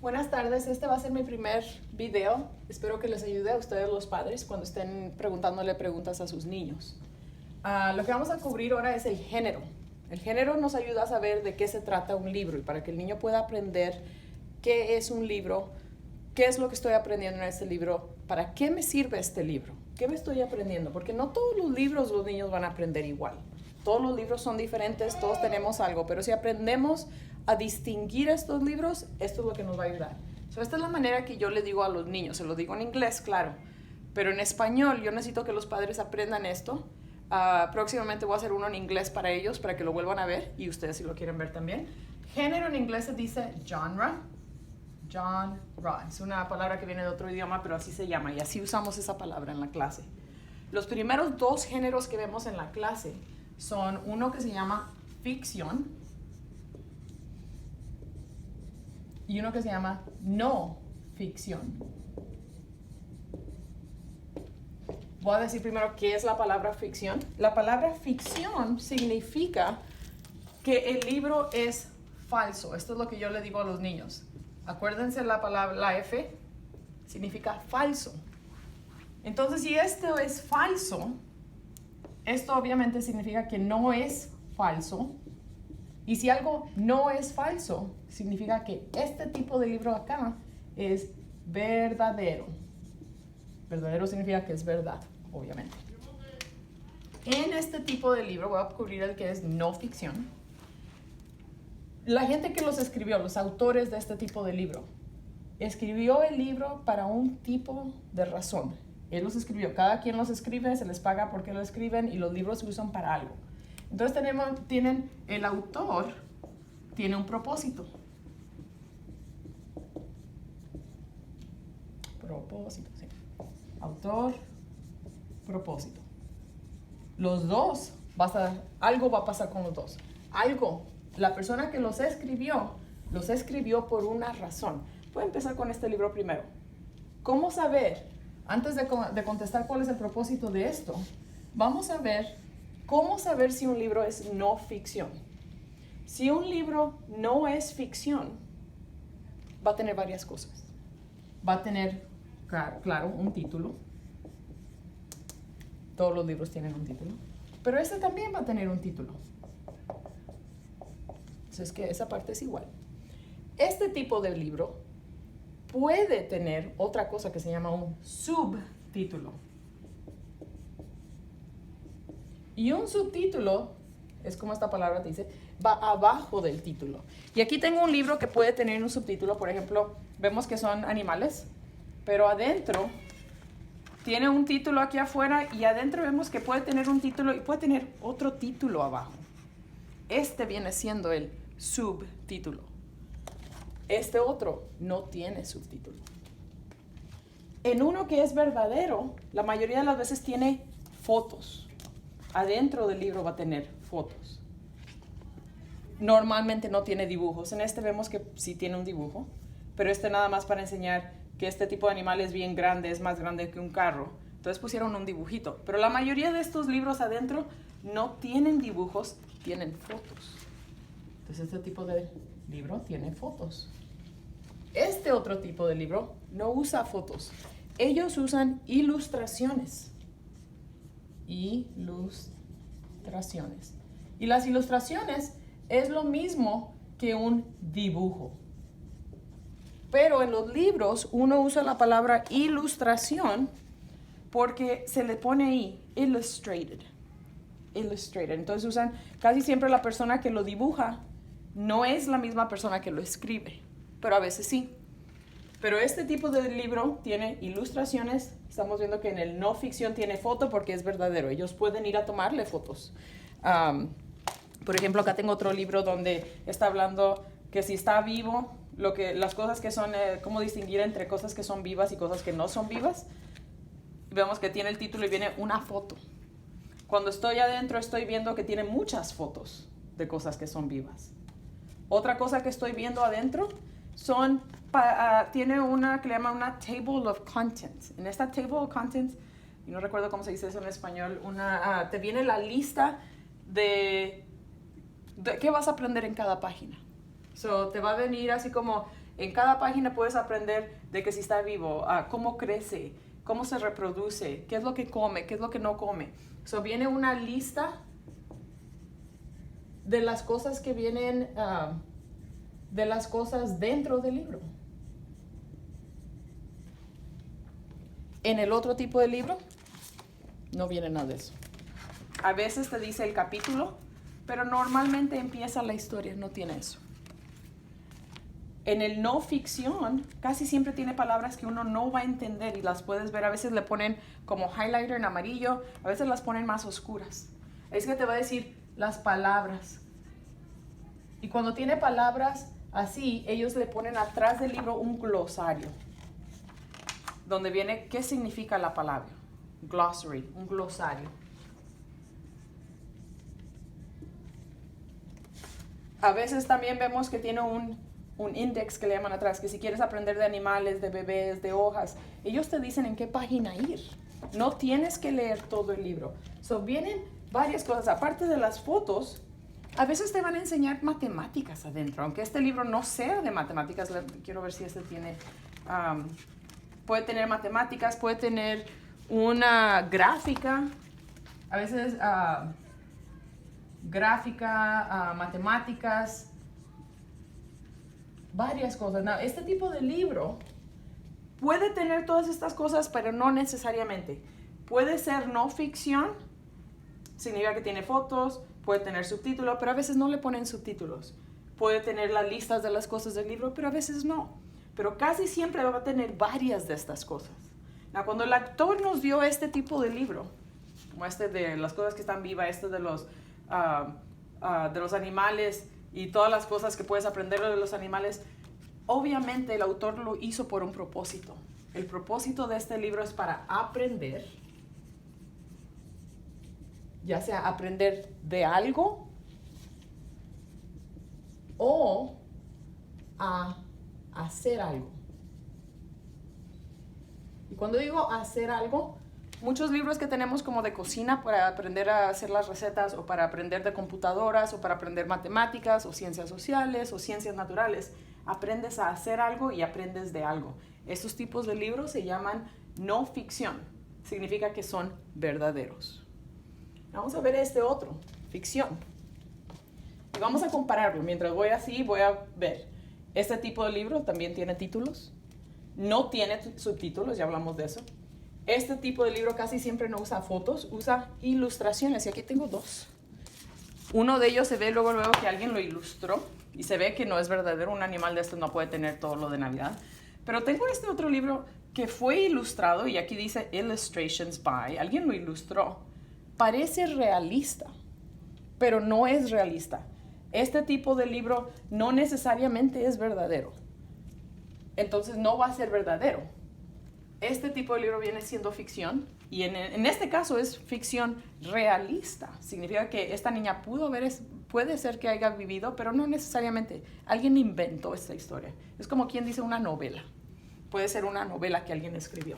Buenas tardes, este va a ser mi primer video. Espero que les ayude a ustedes los padres cuando estén preguntándole preguntas a sus niños. Lo que vamos a cubrir ahora es el género. El género nos ayuda a saber de qué se trata un libro y para que el niño pueda aprender qué es un libro, qué es lo que estoy aprendiendo en este libro, para qué me sirve este libro, qué me estoy aprendiendo, porque no todos los libros los niños van a aprender igual. Todos los libros son diferentes, todos tenemos algo, pero si aprendemos a distinguir estos libros, esto es lo que nos va a ayudar. Esta es la manera que yo le digo a los niños, se lo digo en inglés, claro, pero en español yo necesito que los padres aprendan esto. Próximamente voy a hacer uno en inglés para ellos, para que lo vuelvan a ver, y ustedes si lo quieren ver también. Género en inglés se dice genre. Genre. Es una palabra que viene de otro idioma, pero así se llama, y así usamos esa palabra en la clase. Los primeros dos géneros que vemos en la clase son uno que se llama ficción y uno que se llama no ficción. Voy a decir primero qué es la palabra ficción. La palabra ficción significa que el libro es falso. Esto es lo que yo le digo a los niños. Acuérdense la palabra, la F, significa falso. Entonces, si esto es falso, esto obviamente significa que no es falso. Y si algo no es falso, significa que este tipo de libro acá es verdadero. Verdadero significa que es verdad, obviamente. En este tipo de libro voy a cubrir el que es no ficción. La gente que los escribió, los autores de este tipo de libro, escribió el libro para un tipo de razón. Él los escribió, cada quien los escribe, se les paga porque lo escriben y los libros se usan para algo. Entonces el autor tiene un propósito. Propósito, sí. Autor, propósito. Los dos, algo va a pasar con los dos. La persona que los escribió por una razón. Voy a empezar con este libro primero. ¿Cómo saber? Antes de contestar cuál es el propósito de esto, vamos a ver cómo saber si un libro es no ficción. Si un libro no es ficción, va a tener varias cosas. Va a tener, claro, un título. Todos los libros tienen un título. Pero este también va a tener un título. Entonces, que esa parte es igual. Este tipo de libro puede tener otra cosa que se llama un subtítulo. Y un subtítulo, es como esta palabra te dice, va abajo del título. Y aquí tengo un libro que puede tener un subtítulo, por ejemplo, vemos que son animales, pero adentro tiene un título aquí afuera y adentro vemos que puede tener un título y puede tener otro título abajo. Este viene siendo el subtítulo. Este otro no tiene subtítulo. En uno que es verdadero, la mayoría de las veces tiene fotos. Adentro del libro va a tener fotos. Normalmente no tiene dibujos. En este vemos que sí tiene un dibujo, pero este nada más para enseñar que este tipo de animal es bien grande, es más grande que un carro. Entonces pusieron un dibujito. Pero la mayoría de estos libros adentro no tienen dibujos, tienen fotos. Entonces este tipo de libro tiene fotos. Este otro tipo de libro no usa fotos. Ellos usan ilustraciones. Ilustraciones. Y las ilustraciones es lo mismo que un dibujo. Pero en los libros uno usa la palabra ilustración porque se le pone ahí, illustrated. Illustrated. Entonces usan casi siempre la persona que lo dibuja no es la misma persona que lo escribe, pero a veces sí. Pero este tipo de libro tiene ilustraciones. Estamos viendo que en el no ficción tiene foto porque es verdadero. Ellos pueden ir a tomarle fotos. Por ejemplo, acá tengo otro libro donde está hablando que si está vivo, las cosas que son, cómo distinguir entre cosas que son vivas y cosas que no son vivas. Vemos que tiene el título y viene una foto. Cuando estoy adentro estoy viendo que tiene muchas fotos de cosas que son vivas. Otra cosa que estoy viendo adentro tiene una que le llaman una table of contents. En esta table of contents, y no recuerdo cómo se dice eso en español, te viene la lista de qué vas a aprender en cada página. Te va a venir así como En cada página puedes aprender de que si está vivo, cómo crece, cómo se reproduce, qué es lo que come, qué es lo que no come. So, viene una lista de las cosas que vienen, de las cosas dentro del libro. En el otro tipo de libro, no viene nada de eso. A veces te dice el capítulo, pero normalmente empieza la historia, no tiene eso. En el no ficción, casi siempre tiene palabras que uno no va a entender y las puedes ver. A veces le ponen como highlighter en amarillo, a veces las ponen más oscuras. Es que te va a decir las palabras. Y cuando tiene palabras así, ellos le ponen atrás del libro un glosario, donde viene qué significa la palabra. Glossary, un glosario. A veces también vemos que tiene un index que le llaman atrás, que si quieres aprender de animales, de bebés, de hojas, ellos te dicen en qué página ir. No tienes que leer todo el libro. So, vienen varias cosas. Aparte de las fotos, a veces te van a enseñar matemáticas adentro. Aunque este libro no sea de matemáticas, quiero ver si este tiene... puede tener matemáticas, puede tener una gráfica. A veces gráfica, matemáticas, varias cosas. Now, este tipo de libro puede tener todas estas cosas, pero no necesariamente. Puede ser no ficción, significa que tiene fotos, puede tener subtítulos, pero a veces no le ponen subtítulos. Puede tener las listas de las cosas del libro, pero a veces no. Pero casi siempre va a tener varias de estas cosas. Now, cuando el autor nos dio este tipo de libro, como este de las cosas que están vivas, este de los animales y todas las cosas que puedes aprender de los animales, obviamente el autor lo hizo por un propósito. El propósito de este libro es para aprender, ya sea aprender de algo o a hacer algo. Y cuando digo hacer algo, muchos libros que tenemos como de cocina para aprender a hacer las recetas o para aprender de computadoras o para aprender matemáticas o ciencias sociales o ciencias naturales, aprendes a hacer algo y aprendes de algo. Estos tipos de libros se llaman no ficción. Significa que son verdaderos. Vamos a ver este otro, ficción. Y vamos a compararlo. Mientras voy así, voy a ver. Este tipo de libro también tiene títulos. No tiene subtítulos, ya hablamos de eso. Este tipo de libro casi siempre no usa fotos, usa ilustraciones. Y aquí tengo dos. Uno de ellos se ve luego que alguien lo ilustró. Y se ve que no es verdadero. Un animal de estos no puede tener todo lo de Navidad. Pero tengo este otro libro que fue ilustrado. Y aquí dice Illustrations by. Alguien lo ilustró. Parece realista, pero no es realista. Este tipo de libro no necesariamente es verdadero. Entonces no va a ser verdadero. Este tipo de libro viene siendo ficción y en este caso es ficción realista. Significa que esta niña puede ser que haya vivido, pero no necesariamente. Alguien inventó esta historia. Es como quien dice una novela. Puede ser una novela que alguien escribió.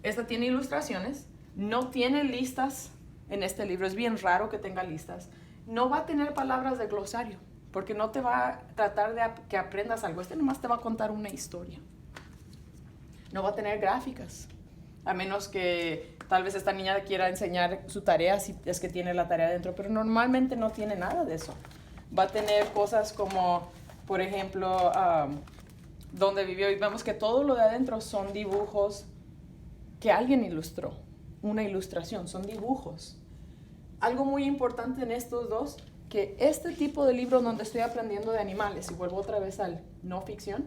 Esta tiene ilustraciones, no tiene listas en este libro. Es bien raro que tenga listas. No va a tener palabras de glosario, porque no te va a tratar de que aprendas algo. Este nomás te va a contar una historia. No va a tener gráficas, a menos que tal vez esta niña quiera enseñar su tarea, si es que tiene la tarea dentro, pero normalmente no tiene nada de eso. Va a tener cosas como, por ejemplo, donde vivió, y vemos que todo lo de adentro son dibujos que alguien ilustró, una ilustración, son dibujos. Algo muy importante en estos dos, que este tipo de libro donde estoy aprendiendo de animales, y vuelvo otra vez al no ficción,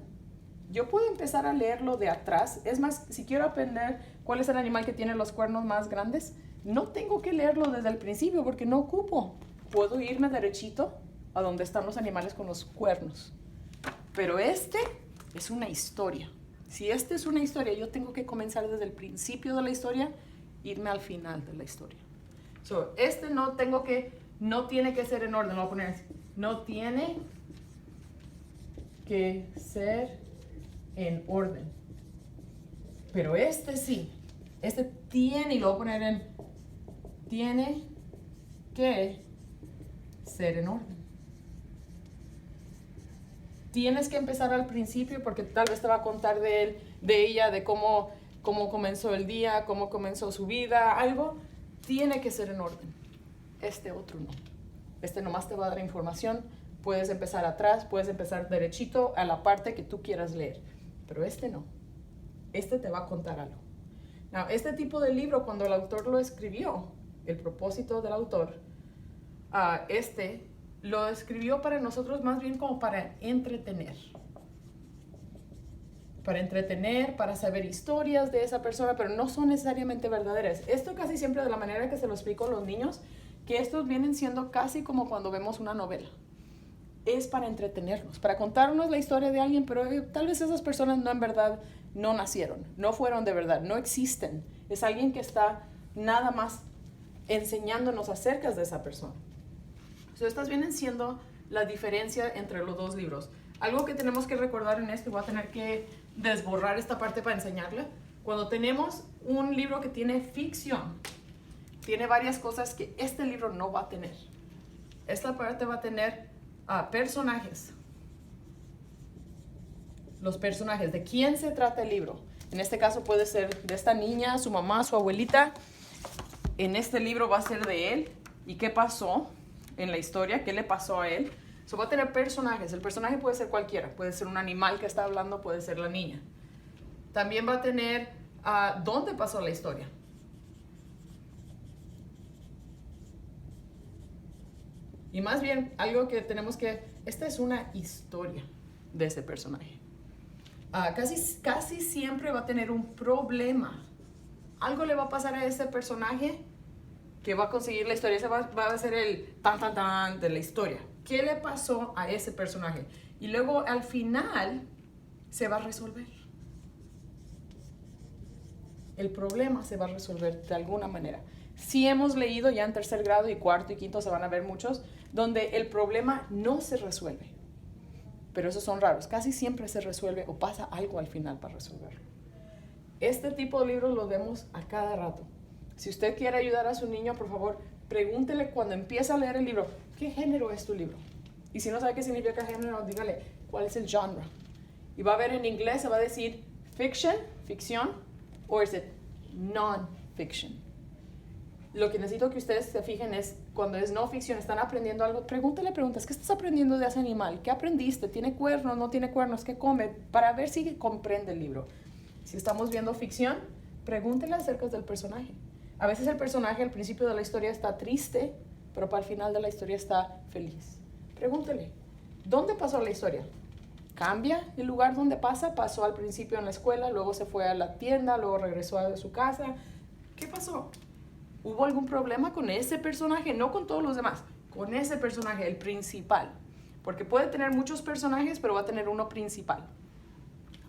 yo puedo empezar a leerlo de atrás. Es más, si quiero aprender cuál es el animal que tiene los cuernos más grandes, no tengo que leerlo desde el principio porque no ocupo. Puedo irme derechito a donde están los animales con los cuernos. Pero este es una historia. Si este es una historia, yo tengo que comenzar desde el principio de la historia, irme al final de la historia. Este no tiene que ser en orden. Lo voy a poner así. No tiene que ser en orden. Pero este sí. Este tiene, y lo voy a poner en, tiene que ser en orden. tienes que empezar al principio porque tal vez te va a contar de él, de ella, de cómo comenzó el día, cómo comenzó su vida, algo. Tiene que ser en orden. Este otro no. Este nomás te va a dar información. Puedes empezar atrás, puedes empezar derechito a la parte que tú quieras leer. Pero este no. Este te va a contar algo. Now, este tipo de libro, cuando el autor lo escribió, el propósito del autor, lo escribió para nosotros más bien como para entretener. Para entretener, para saber historias de esa persona, pero no son necesariamente verdaderas. Esto casi siempre de la manera que se lo explico a los niños, que estos vienen siendo casi como cuando vemos una novela. Es para entretenernos, para contarnos la historia de alguien, pero tal vez esas personas no en verdad no nacieron, no fueron de verdad, no existen. Es alguien que está nada más enseñándonos acerca de esa persona. Estas vienen siendo la diferencia entre los dos libros. Algo que tenemos que recordar en esto, voy a tener que desborrar esta parte para enseñarla. Cuando tenemos un libro que tiene ficción, tiene varias cosas que este libro no va a tener. Esta parte va a tener personajes. Los personajes, ¿de quién se trata el libro? En este caso puede ser de esta niña, su mamá, su abuelita. En este libro va a ser de él y qué pasó en la historia, qué le pasó a él. Va a tener personajes. El personaje puede ser cualquiera. Puede ser un animal que está hablando, puede ser la niña. También va a tener dónde pasó la historia. Y más bien, algo que tenemos que... Esta es una historia de ese personaje. Casi siempre va a tener un problema. Algo le va a pasar a ese personaje que va a conseguir la historia. Ese va a ser el tan de la historia. ¿Qué le pasó a ese personaje? Y luego al final se va a resolver. El problema se va a resolver de alguna manera. Sí hemos leído ya en tercer grado y cuarto y quinto se van a ver muchos, donde el problema no se resuelve. Pero esos son raros. Casi siempre se resuelve o pasa algo al final para resolverlo. Este tipo de libros los vemos a cada rato. Si usted quiere ayudar a su niño, por favor, pregúntele cuando empieza a leer el libro, ¿qué género es tu libro? Y si no sabe qué significa género, dígale, ¿cuál es el genre? Y va a ver en inglés, se va a decir fiction, ficción, o es non-fiction. Lo que necesito que ustedes se fijen es, cuando es no ficción, están aprendiendo algo, pregúntele preguntas, ¿qué estás aprendiendo de ese animal? ¿Qué aprendiste? ¿Tiene cuernos? ¿No tiene cuernos? ¿Qué come? Para ver si comprende el libro. Si estamos viendo ficción, pregúntele acerca del personaje. A veces el personaje al principio de la historia está triste, pero para el final de la historia está feliz. Pregúntele, ¿dónde pasó la historia? ¿Cambia el lugar donde pasa? ¿Pasó al principio en la escuela, luego se fue a la tienda, luego regresó a su casa? ¿Qué pasó? ¿Hubo algún problema con ese personaje? No con todos los demás, con ese personaje, el principal. Porque puede tener muchos personajes, pero va a tener uno principal.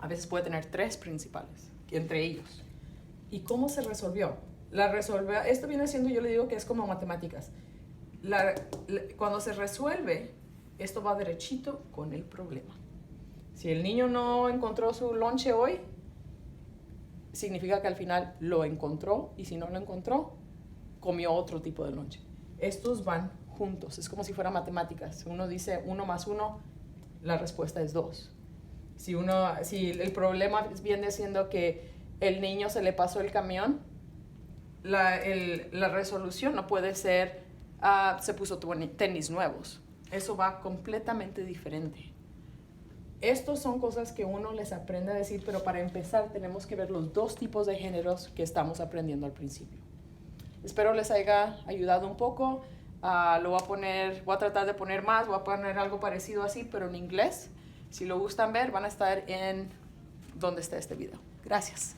A veces puede tener 3 principales, entre ellos. ¿Y cómo se resolvió? Esto viene siendo, yo le digo que es como matemáticas. Cuando se resuelve, esto va derechito con el problema. Si el niño no encontró su lonche hoy, significa que al final lo encontró, y si no lo encontró, comió otro tipo de lonche. Estos van juntos, es como si fuera matemáticas. Uno dice 1 más 1, la respuesta es 2. Si el problema viene siendo que el niño se le pasó el camión, la resolución no puede ser se puso tenis nuevos. Eso va completamente diferente. Estos son cosas que uno les aprende a decir, pero para empezar tenemos que ver los 2 tipos de géneros que estamos aprendiendo al principio. Espero les haya ayudado un poco. Voy a tratar de poner más, voy a poner algo parecido así, pero en inglés. Si lo gustan ver, van a estar en donde está este video. Gracias.